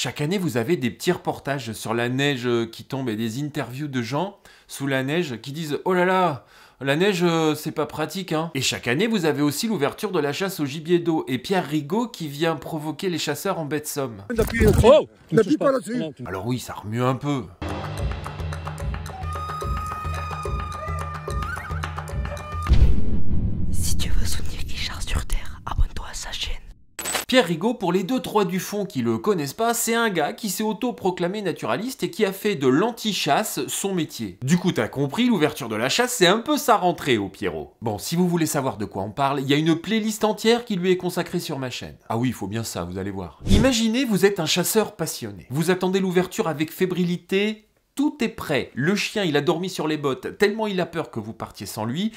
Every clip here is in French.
Chaque année, vous avez des petits reportages sur la neige qui tombe et des interviews de gens sous la neige qui disent « Oh là là, la neige, c'est pas pratique, hein !» Et chaque année, vous avez aussi l'ouverture de la chasse au gibier d'eau et Pierre Rigaud qui vient provoquer les chasseurs en baie de Somme. Oh, n'appuie pas là-dessus. Alors oui, ça remue un peu. Si tu veux soutenir Guichard sur Terre, abonne-toi à sa chaîne. Pierre Rigaud, pour les 2-3 du fond qui le connaissent pas, c'est un gars qui s'est auto-proclamé naturaliste et qui a fait de l'anti-chasse son métier. Du coup, t'as compris, l'ouverture de la chasse, c'est un peu sa rentrée au Pierrot. Bon, si vous voulez savoir de quoi on parle, il y a une playlist entière qui lui est consacrée sur ma chaîne. Ah oui, il faut bien ça, vous allez voir. Imaginez, vous êtes un chasseur passionné. Vous attendez l'ouverture avec fébrilité, tout est prêt. Le chien, il a dormi sur les bottes, tellement il a peur que vous partiez sans lui.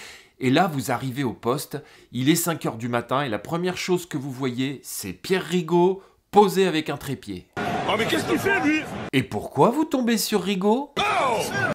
Et là, vous arrivez au poste, il est 5 h du matin et la première chose que vous voyez, c'est Pierre Rigaud posé avec un trépied. Oh mais qu'est-ce qu'il fait lui? Et pourquoi vous tombez sur Rigaud?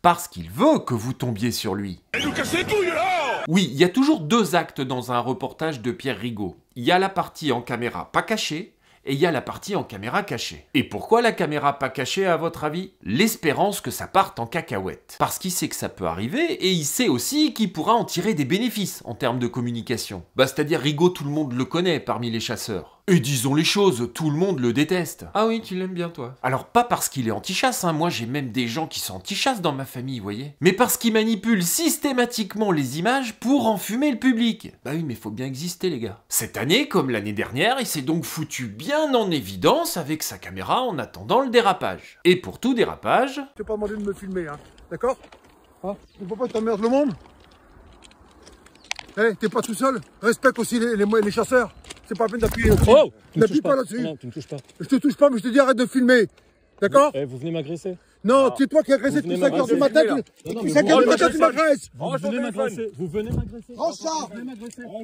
Parce qu'il veut que vous tombiez sur lui. Il nous casse les couilles là! Oui, il y a toujours 2 actes dans un reportage de Pierre Rigaud. Il y a la partie en caméra pas cachée, et il y a la partie en caméra cachée. Et pourquoi la caméra pas cachée à votre avis? L'espérance que ça parte en cacahuète. Parce qu'il sait que ça peut arriver, et il sait aussi qu'il pourra en tirer des bénéfices en termes de communication. Bah c'est-à-dire Rigaud, tout le monde le connaît parmi les chasseurs. Et disons les choses, tout le monde le déteste. Ah oui, tu l'aimes bien toi. Alors pas parce qu'il est anti-chasse, hein. Moi j'ai même des gens qui sont anti-chasse dans ma famille, vous voyez. Mais parce qu'il manipule systématiquement les images pour enfumer le public. Bah oui, mais faut bien exister les gars. Cette année, comme l'année dernière, il s'est donc foutu bien en évidence avec sa caméra en attendant le dérapage. Et pour tout dérapage... Je t'ai pas demandé de me filmer, hein. D'accord? Hein? Il faut pas que t'emmerdes le monde. Eh, t'es pas tout seul. Respecte aussi les chasseurs. C'est pas la peine d'appuyer là-dessus. Oh, n'appuie pas là-dessus. Non, tu me touches pas. Je te touche pas, mais je te dis arrête de filmer. D'accord? Vous venez m'agresser. Non, c'est toi qui as agressé depuis 5 h du matin. Depuis 5 h du matin, tu m'agresses. Vous venez m'agresser. Vous venez m'agresser. Prends ça.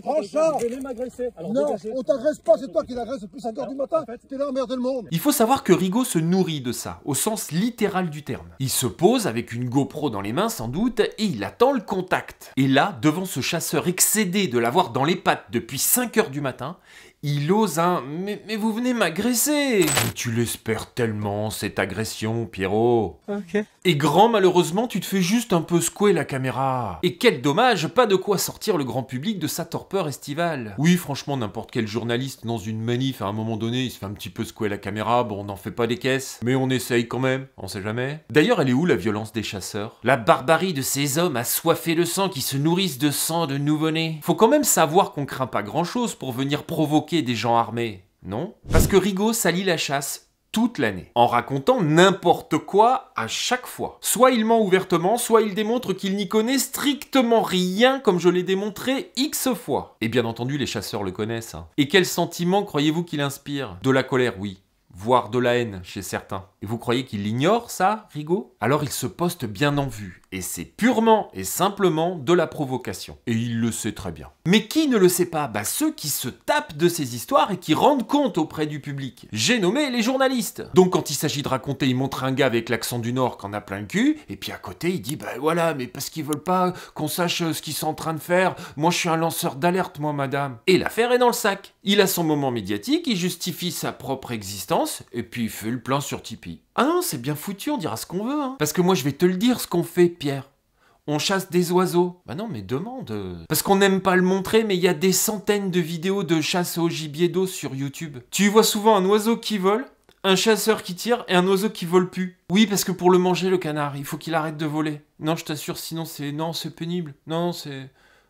Prends Vous ça. venez m'agresser. Non, on t'agresse pas, c'est toi qui l'agresses depuis 5 h du matin. T'es là à emmerder le monde. Il faut savoir que Rigaud se nourrit de ça, au sens littéral du terme. Il se pose avec une GoPro dans les mains sans doute, et il attend le contact. Et là, devant ce chasseur excédé de l'avoir dans les pattes depuis 5 h du matin, il ose un « Mais vous venez m'agresser !» Mais tu l'espères tellement, cette agression, Pierrot. Ok. Et grand malheureusement, tu te fais juste un peu secouer la caméra. Et quel dommage, pas de quoi sortir le grand public de sa torpeur estivale. Oui, franchement, n'importe quel journaliste dans une manif, à un moment donné, il se fait un petit peu secouer la caméra, bon, on n'en fait pas des caisses, mais on essaye quand même, on sait jamais. D'ailleurs, elle est où la violence des chasseurs? La barbarie de ces hommes assoiffés de sang qui se nourrissent de sang de nouveau-nés. Faut quand même savoir qu'on craint pas grand-chose pour venir provoquer des gens armés, non? Parce que Rigaud salit la chasse toute l'année, en racontant n'importe quoi à chaque fois. Soit il ment ouvertement, soit il démontre qu'il n'y connaît strictement rien, comme je l'ai démontré X fois. Et bien entendu, les chasseurs le connaissent. Hein. Et quel sentiment croyez-vous qu'il inspire? De la colère, oui. Voire de la haine chez certains. Et vous croyez qu'il ignore ça, Rigaud? Alors il se poste bien en vue, et c'est purement et simplement de la provocation. Et il le sait très bien. Mais qui ne le sait pas? Bah ceux qui se tapent de ces histoires et qui rendent compte auprès du public. J'ai nommé les journalistes. Donc quand il s'agit de raconter, il montre un gars avec l'accent du Nord qu'en a plein le cul, et puis à côté il dit bah voilà, mais parce qu'ils veulent pas qu'on sache ce qu'ils sont en train de faire, moi je suis un lanceur d'alerte moi madame. Et l'affaire est dans le sac. Il a son moment médiatique, il justifie sa propre existence, et puis il fait le plein sur Tipeee. Ah non, c'est bien foutu, on dira ce qu'on veut, hein. Parce que moi je vais te le dire ce qu'on fait, Pierre. On chasse des oiseaux. Bah non, mais demande. Parce qu'on n'aime pas le montrer, mais il y a des centaines de vidéos de chasse au gibier d'eau sur YouTube. Tu vois souvent un oiseau qui vole, un chasseur qui tire et un oiseau qui vole plus. Oui, parce que pour le manger, le canard, il faut qu'il arrête de voler. Non, je t'assure, sinon c'est... Non, c'est pénible. Non, c'est...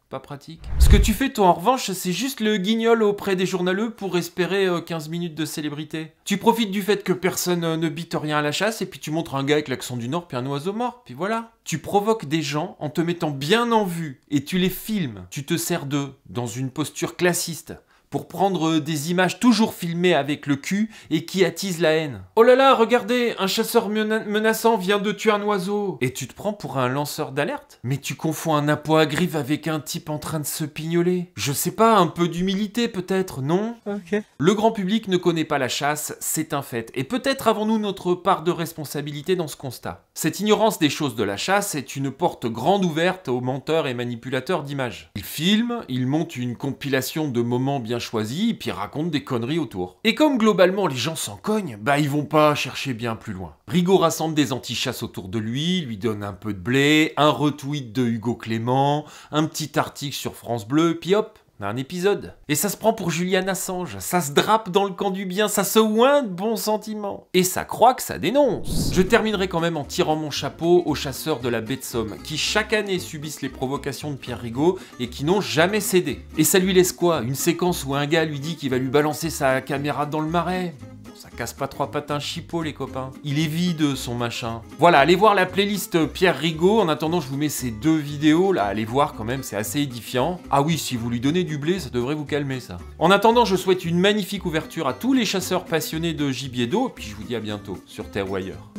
pas pratique. Ce que tu fais toi en revanche, c'est juste le guignol auprès des journaleux pour espérer 15 minutes de célébrité. Tu profites du fait que personne ne bite rien à la chasse et puis tu montres un gars avec l'accent du Nord puis un oiseau mort, puis voilà. Tu provoques des gens en te mettant bien en vue et tu les filmes. Tu te sers d'eux dans une posture classiste pour prendre des images toujours filmées avec le cul et qui attisent la haine. Oh là là, regardez, un chasseur menaçant vient de tuer un oiseau. Et tu te prends pour un lanceur d'alerte? Mais tu confonds un appôt à griffe avec un type en train de se pignoler. Je sais pas, un peu d'humilité peut-être, non? Ok. Le grand public ne connaît pas la chasse, c'est un fait. Et peut-être avons-nous notre part de responsabilité dans ce constat. Cette ignorance des choses de la chasse est une porte grande ouverte aux menteurs et manipulateurs d'images. Ils filment, ils montent une compilation de moments bien choisi, et puis raconte des conneries autour. Et comme globalement les gens s'en cognent, bah ils vont pas chercher bien plus loin. Rigaud rassemble des antichasses autour de lui donne un peu de blé, un retweet de Hugo Clément, un petit article sur France Bleu, puis hop, un épisode. Et ça se prend pour Julian Assange, ça se drape dans le camp du bien, ça se oint de bons sentiments. Et ça croit que ça dénonce. Je terminerai quand même en tirant mon chapeau aux chasseurs de la baie de Somme, qui chaque année subissent les provocations de Pierre Rigaud et qui n'ont jamais cédé. Et ça lui laisse quoi? Une séquence où un gars lui dit qu'il va lui balancer sa caméra dans le marais? Ça casse pas trois pattes un chipot, les copains. Il est vide, son machin. Voilà, allez voir la playlist Pierre Rigaud. En attendant, je vous mets ces 2 vidéos, là. Allez voir quand même, c'est assez édifiant. Ah oui, si vous lui donnez du blé, ça devrait vous calmer, ça. En attendant, je souhaite une magnifique ouverture à tous les chasseurs passionnés de gibier d'eau. Et puis je vous dis à bientôt, sur Terre ou ailleurs.